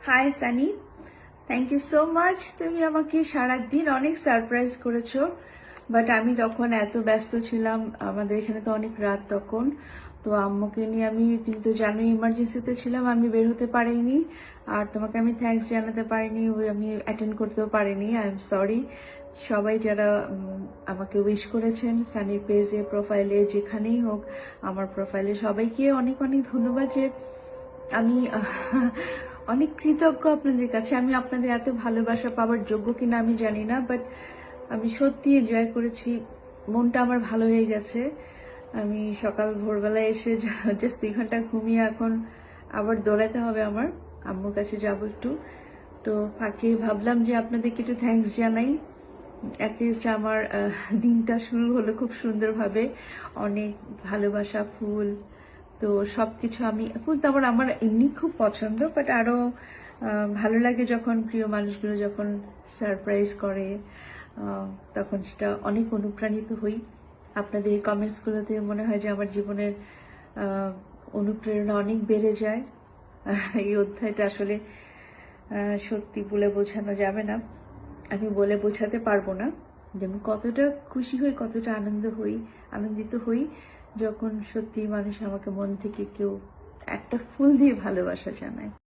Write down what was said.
High Sunny, thank you so much. তুমি আমাকে সারাদিন অনেক সারপ্রাইজ করেছো, বাট আমি তখন এত ব্যস্ত ছিলাম, আমাদের এখানে তো অনেক রাত তখন। তো আম্মুকে নিয়ে আমি, তুমি তো জানোই, ইমার্জেন্সিতে ছিলাম, আমি বের হতে পারিনি। আর তোমাকে আমি থ্যাঙ্কস জানাতে পারিনি, আমি অ্যাটেন্ড করতেও পারিনি। I am sorry. সবাই যারা আমাকে উইশ করেছেন সানির পেজে, প্রোফাইলে, যেখানেই হোক, আমার প্রোফাইলে, সবাইকে অনেক অনেক ধন্যবাদ। যে আমি অনেক কৃতজ্ঞ আপনাদের কাছে। আমি আপনাদের এত ভালোবাসা পাওয়ার যোগ্য কিনা আমি জানি না, বাট আমি সত্যি এনজয় করেছি। মনটা আমার ভালো হয়ে গেছে। আমি সকাল ভোরবেলায় এসে জাস্ট 2 ঘন্টা ঘুমিয়ে এখন আবার দৌড়াতে হবে, আমার আম্মুর কাছে যাব একটু। তো ফাঁকে ভাবলাম যে আপনাদেরকে একটু থ্যাঙ্কস জানাই। অ্যাটলিস্ট আমার দিনটা শুরু হলো খুব সুন্দরভাবে। অনেক ভালোবাসা, ফুল, তো সবকিছু। আমি ফুল তো আমার এমনি খুব পছন্দ, বাট আরো ভালো লাগে যখন প্রিয় মানুষগুলো যখন সারপ্রাইজ করে, তখন সেটা অনেক অনুপ্রাণিত হই। আপনাদের এই কমেন্টসগুলোতে মনে হয় যে আমার জীবনের অনুপ্রেরণা অনেক বেড়ে যায়। এই অধ্যায়টা আসলে সত্যি বলে বোঝানো যাবে না, আমি বলে বোঝাতে পারবো না যে আমি কতটা খুশি হই, কতটা আনন্দিত হই যখন সত্যি মানুষ আমাকে মন থেকে কেউ একটা ফুল দিয়ে ভালোবাসা জানায়।